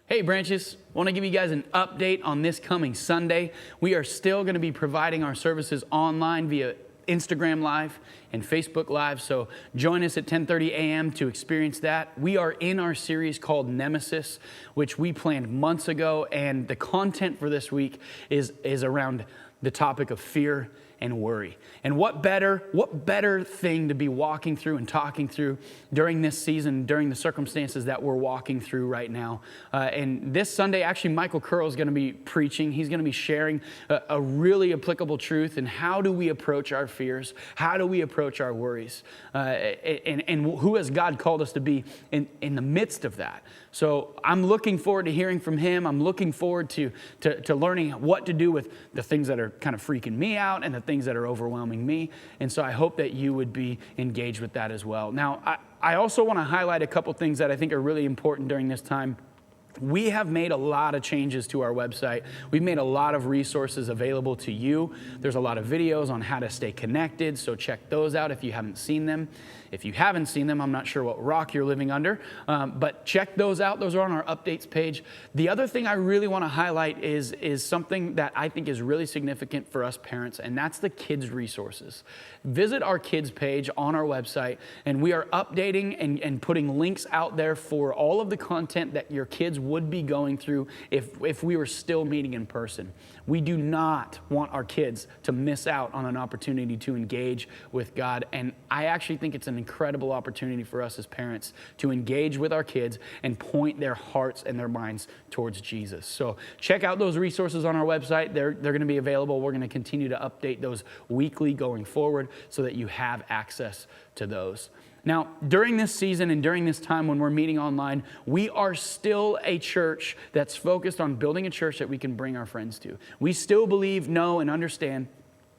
Hey Branches, want to give you guys an update on this coming Sunday. We are still going to be providing our services online via Instagram Live and Facebook Live, so join us at 10:30 a.m. to experience that. We are in our series called Nemesis, which we planned months ago, and the content for this week is around the topic of fear and worry. And what better thing to be walking through and talking through during this season, during the circumstances that we're walking through right now. And this Sunday, actually, Michael Curl is going to be preaching. He's going to be sharing a really applicable truth. And how do we approach our fears? How do we approach our worries? And who has God called us to be in the midst of that? So I'm looking forward to hearing from him. I'm looking forward to learning what to do with the things that are kind of freaking me out and the things that are overwhelming me. And so I hope that you would be engaged with that as well. Now, I also want to highlight a couple things that I think are really important during this time. We have made a lot of changes to our website. We've made a lot of resources available to you. There's a lot of videos on how to stay connected, so check those out if you haven't seen them. If you haven't seen them, I'm not sure what rock you're living under, but check those out. Those are on our updates page. The other thing I really want to highlight is something that I think is really significant for us parents, and that's the kids' resources. Visit our kids page on our website, and we are updating and putting links out there for all of the content that your kids would be going through if we were still meeting in person. We do not want our kids to miss out on an opportunity to engage with God, and I actually think it's an incredible opportunity for us as parents to engage with our kids and point their hearts and their minds towards Jesus. So check out those resources on our website. They're going to be available. We're going to continue to update those weekly going forward so that you have access to those. Now, during this season and during this time when we're meeting online, we are still a church that's focused on building a church that we can bring our friends to. We still believe, know, and understand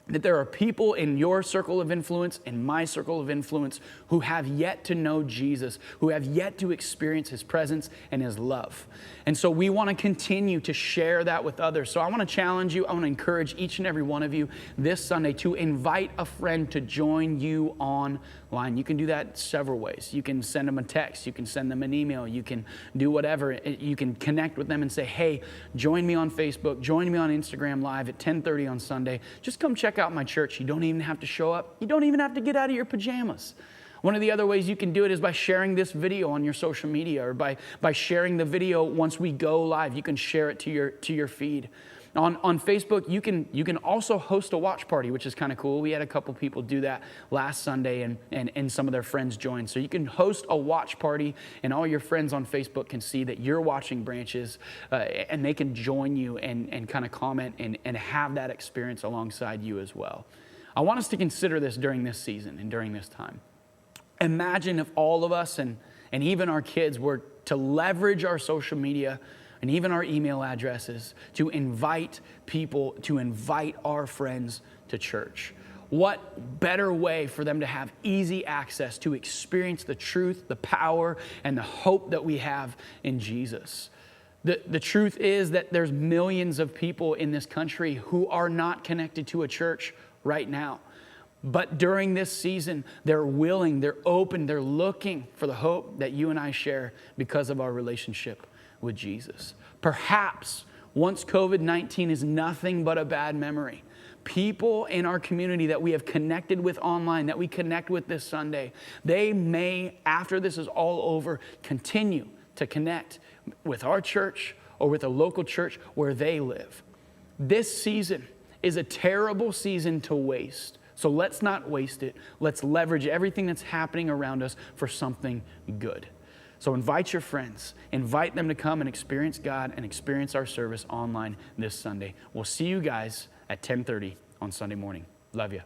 that there are people in your circle of influence, in my circle of influence, who have yet to know Jesus, who have yet to experience His presence and His love. And so we want to continue to share that with others. So I want to challenge you, I want to encourage each and every one of you this Sunday to invite a friend to join you online. You can do that several ways. You can send them a text, you can send them an email, you can do whatever. You can connect with them and say, hey, join me on Facebook, join me on Instagram Live at 10:30 on Sunday. Just come check out my church. You don't even have to show up. You don't even have to get out of your pajamas. One of the other ways you can do it is by sharing this video on your social media, or by sharing the video once we go live. You can share it to your feed. On Facebook, you can also host a watch party, which is kind of cool. We had a couple people do that last Sunday, and some of their friends joined. So you can host a watch party, and all your friends on Facebook can see that you're watching Branches, and they can join you and kind of comment and have that experience alongside you as well. I want us to consider this during this season and during this time. Imagine if all of us and even our kids were to leverage our social media and even our email addresses to invite people, to invite our friends to church. What better way for them to have easy access to experience the truth, the power, and the hope that we have in Jesus? The truth is that there's millions of people in this country who are not connected to a church right now. But during this season, they're willing, they're open, they're looking for the hope that you and I share because of our relationship with Jesus. Perhaps once COVID-19 is nothing but a bad memory, people in our community that we have connected with online, that we connect with this Sunday, they may, after this is all over, continue to connect with our church or with a local church where they live. This season is a terrible season to waste. So let's not waste it. Let's leverage everything that's happening around us for something good. So invite your friends. Invite them to come and experience God and experience our service online this Sunday. We'll see you guys at 10:30 on Sunday morning. Love you.